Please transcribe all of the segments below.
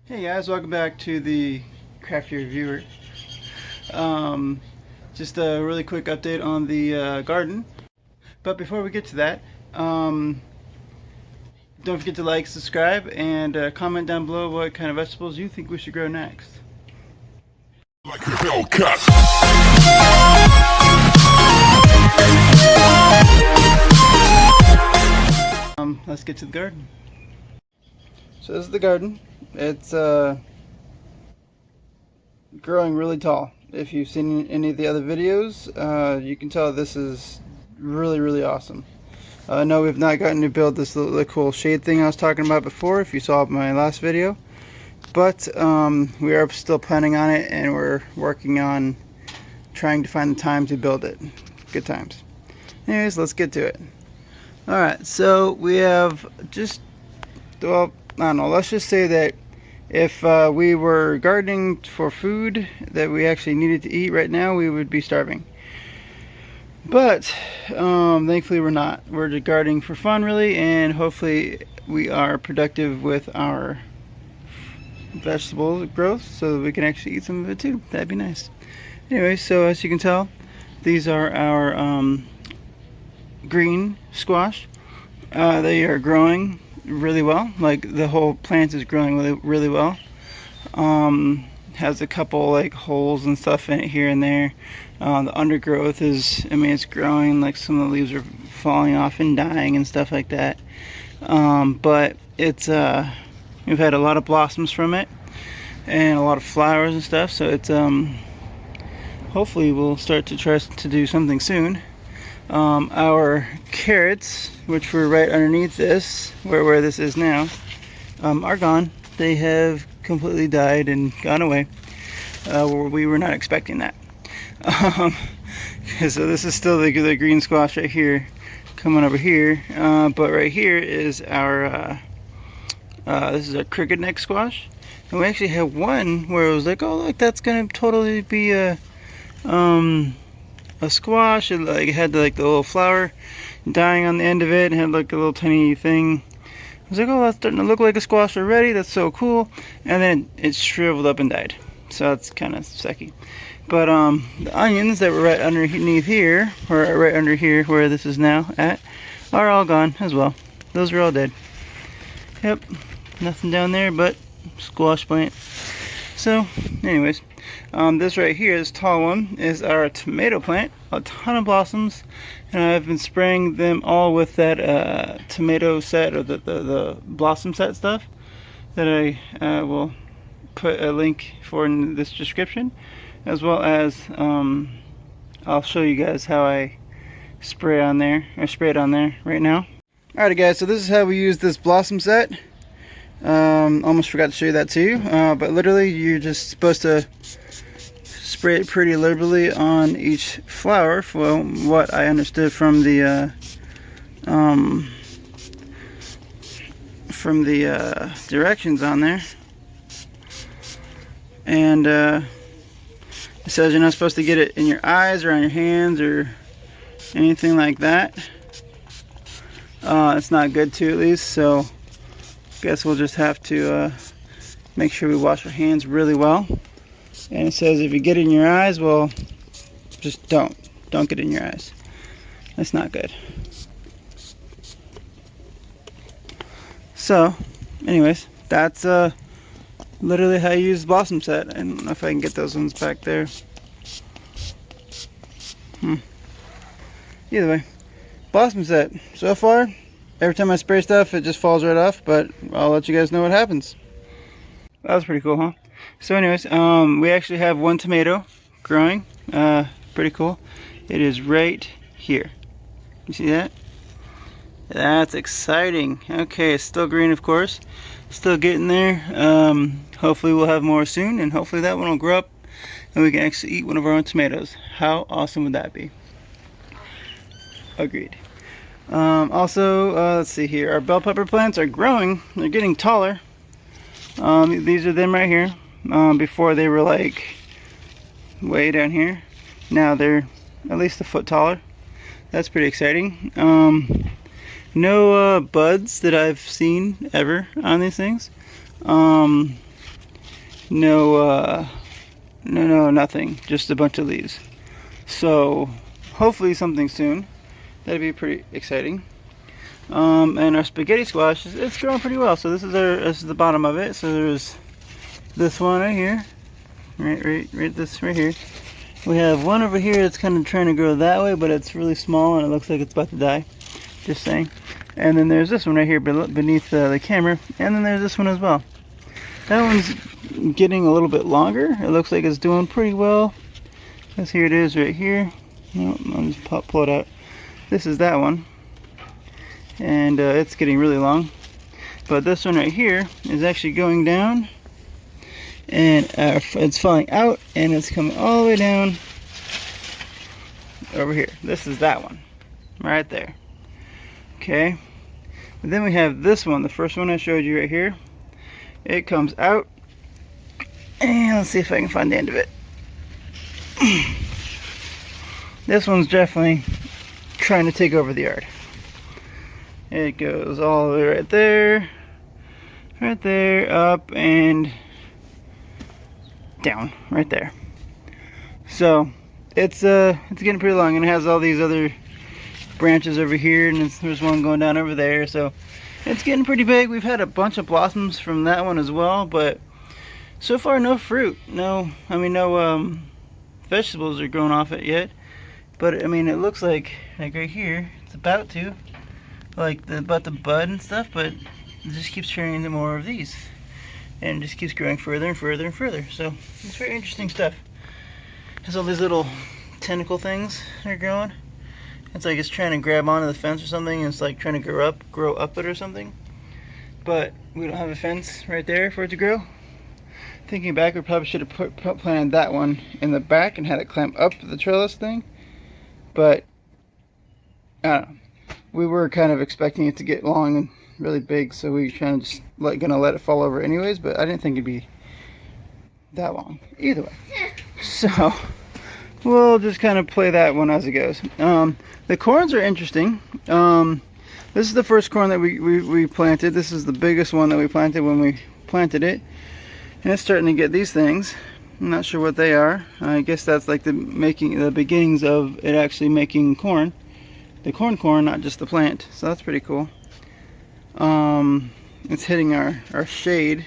Hey guys, welcome back to the Crafty Reviewer. Just a really quick update on the garden. But before we get to that, don't forget to like, subscribe, and comment down below what kind of vegetables you think we should grow next. Like a Hellcat. Let's get to the garden. So this is the garden. It's growing really tall. If you've seen any of the other videos, you can tell this is really awesome. No, we've not gotten to build this little cool shade thing I was talking about before, if you saw my last video. But we are still planning on it, and we're working on trying to find the time to build it. Good times. Anyways, let's get to it. Alright, so we have just, well, I don't know, let's just say that if we were gardening for food that we actually needed to eat right now, we would be starving. But thankfully we're not. We're just gardening for fun, really, and hopefully we are productive with our vegetable growth so that we can actually eat some of it too. That'd be nice. Anyway, so as you can tell, these are our green squash. They are growing really well. Like, the whole plant is growing really well. Has a couple like holes and stuff in it here and there. The undergrowth is, I mean, it's growing. Like, some of the leaves are falling off and dying and stuff like that. But it's we've had a lot of blossoms from it and a lot of flowers and stuff, so it's hopefully we'll start to try to do something soon. Our carrots, which were right underneath this, where this is now, are gone. They have completely died and gone away. We were not expecting that. So this is still the green squash right here, coming over here. But right here is our this is a crooked neck squash, and we actually have one where it was like, oh look, that's gonna totally be a squash. It like had like the little flower dying on the end of it, and had like a little tiny thing. I was like, oh, that's starting to look like a squash already. That's so cool. And then it shriveled up and died. So that's kind of sucky. But the onions that were right underneath here, or right under here where this is now at, are all gone as well. Those are all dead. Yep, nothing down there but squash plant. So anyways, this right here, this tall one, is our tomato plant. A ton of blossoms, and I've been spraying them all with that tomato set, or the blossom set stuff that I will put a link for in this description, as well as I'll show you guys how I spray on there, or spray it on there right now. Alright guys, so this is how we use this blossom set. Almost forgot to show you that too, but literally you're just supposed to spray it pretty liberally on each flower, from what I understood from the directions on there. And it says you're not supposed to get it in your eyes or on your hands or anything like that. It's not good to, at least, so guess we'll just have to make sure we wash our hands really well. And it says if you get it in your eyes, well, just don't get it in your eyes. That's not good. So anyways, that's literally how you use the blossom set. I don't know if I can get those ones back there. Either way, blossom set. So far, every time I spray stuff, it just falls right off, but I'll let you guys know what happens. That was pretty cool, huh? So anyways, we actually have one tomato growing. Pretty cool. It is right here. You see that? That's exciting. Okay, it's still green, of course. Still getting there. Hopefully we'll have more soon, and hopefully that one will grow up and we can actually eat one of our own tomatoes. How awesome would that be? Agreed. Also, let's see here. Our bell pepper plants are growing. They're getting taller. These are them right here. Before they were like way down here. Now they're at least a foot taller. That's pretty exciting. No buds that I've seen ever on these things. no nothing, just a bunch of leaves. So hopefully something soon. That'd be pretty exciting. And our spaghetti squash, it's growing pretty well. So this is the bottom of it. So there's this one right here, right here. We have one over here that's kind of trying to grow that way, but it's really small and it looks like it's about to die. Just saying. And then there's this one right here beneath the camera, and then there's this one as well. That one's getting a little bit longer. It looks like it's doing pretty well. Because here it is right here. Oh, I'll just pull it out. This is that one. And it's getting really long. But this one right here is actually going down. And it's falling out, and it's coming all the way down over here. This is that one. Right there. Okay. And then we have this one, the first one I showed you right here. It comes out, and let's see if I can find the end of it. This one's definitely trying to take over the yard. It goes all the way right there, up and down, right there. So it's getting pretty long, and it has all these other branches over here, and there's one going down over there. So it's getting pretty big. We've had a bunch of blossoms from that one as well, but so far no fruit. No vegetables are growing off it yet. But I mean, it looks like right here, it's about to, about to bud and stuff, but it just keeps turning into more of these. And it just keeps growing further and further and further. So it's very interesting stuff. There's all these little tentacle things that are growing. It's like it's trying to grab onto the fence or something, and it's like trying to grow up it or something. But we don't have a fence right there for it to grow. Thinking back, we probably should have planted that one in the back and had it climb up the trellis thing. But I don't know. We were kind of expecting it to get long and really big, so we kind of just gonna let it fall over anyways. But I didn't think it'd be that long either way. So we'll just kind of play that one as it goes. The corns are interesting. This is the first corn that we planted. This is the biggest one that we planted when we planted it, and it's starting to get these things. I'm not sure what they are. I guess that's like the beginnings of it actually making corn. The corn, not just the plant. So that's pretty cool. It's hitting our shade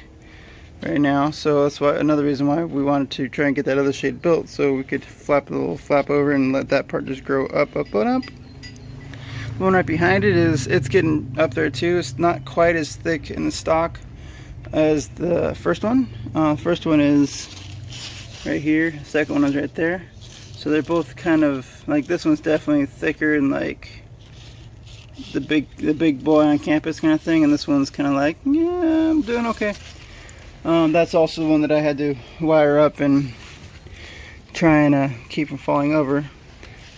right now, so that's another reason why we wanted to try and get that other shade built, so we could flap a little flap over and let that part just grow up and up. The one right behind it's getting up there too. It's not quite as thick in the stalk as the first one. First one is right here, the second one is right there. So they're both kind of like, this one's definitely thicker and like the big boy on campus kind of thing, and this one's kind of like, yeah, I'm doing okay. That's also the one that I had to wire up and try and keep from falling over.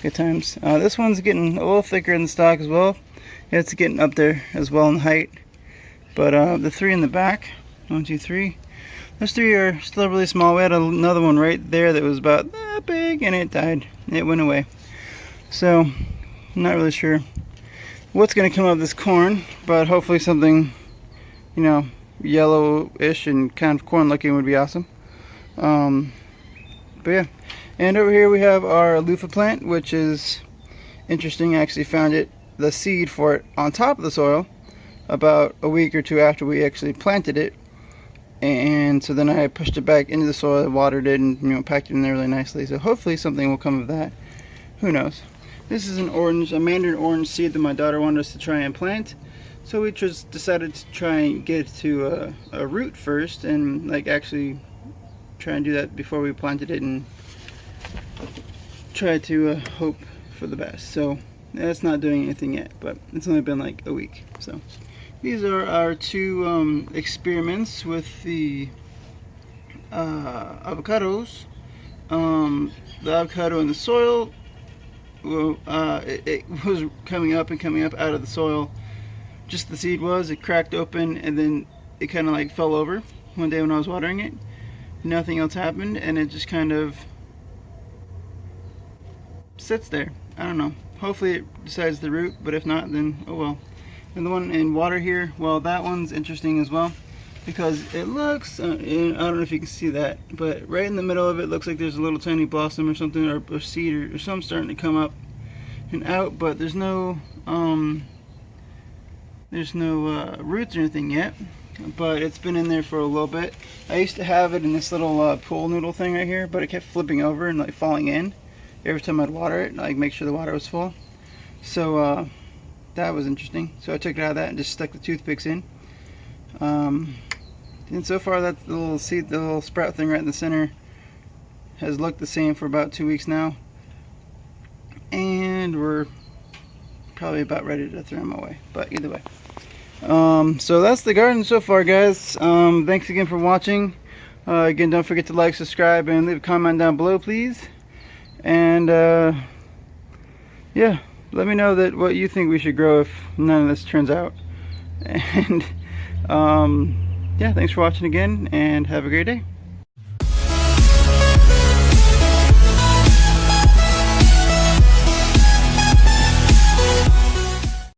Good times. This one's getting a little thicker in the stalk as well. It's getting up there as well in height. But the three in the back, 1, 2, 3, those three are still really small. We had another one right there that was about that big, and it died. It went away. So I'm not really sure what's going to come of this corn, but hopefully something, you know, yellowish and kind of corn looking would be awesome. But yeah, and over here we have our loofah plant, which is interesting. I actually found the seed for it on top of the soil about a week or two after we actually planted it, and so then I pushed it back into the soil, watered it, and packed it in there really nicely. So hopefully something will come of that. Who knows? This is a mandarin orange seed that my daughter wanted us to try and plant. So we just decided to try and get it to a root first, and like actually try and do that before we planted it, and try to hope for the best. So that's not doing anything yet, but it's only been like a week. So these are our two experiments with the avocados. The avocado in the soil, well, it was coming up out of the soil. Just the seed was, it cracked open, and then it kind of like fell over one day when I was watering it. Nothing else happened, and it just kind of sits there. I don't know. Hopefully it decides the root, but if not, then oh well. And the one in water here, well, that one's interesting as well. because it looks, I don't know if you can see that, but right in the middle of it looks like there's a little tiny blossom or something, or seed or something starting to come up and out, but there's no roots or anything yet. But it's been in there for a little bit. I used to have it in this little pool noodle thing right here, but it kept flipping over and like falling in every time I'd water it, like make sure the water was full. So that was interesting. So I took it out of that and just stuck the toothpicks in. And so far that the little seed, the little sprout thing right in the center has looked the same for about 2 weeks now. And we're probably about ready to throw them away, but either way. So that's the garden so far, guys. Thanks again for watching. Again, don't forget to like, subscribe, and leave a comment down below, please. And yeah, let me know what you think we should grow if none of this turns out. And yeah, thanks for watching again, and have a great day.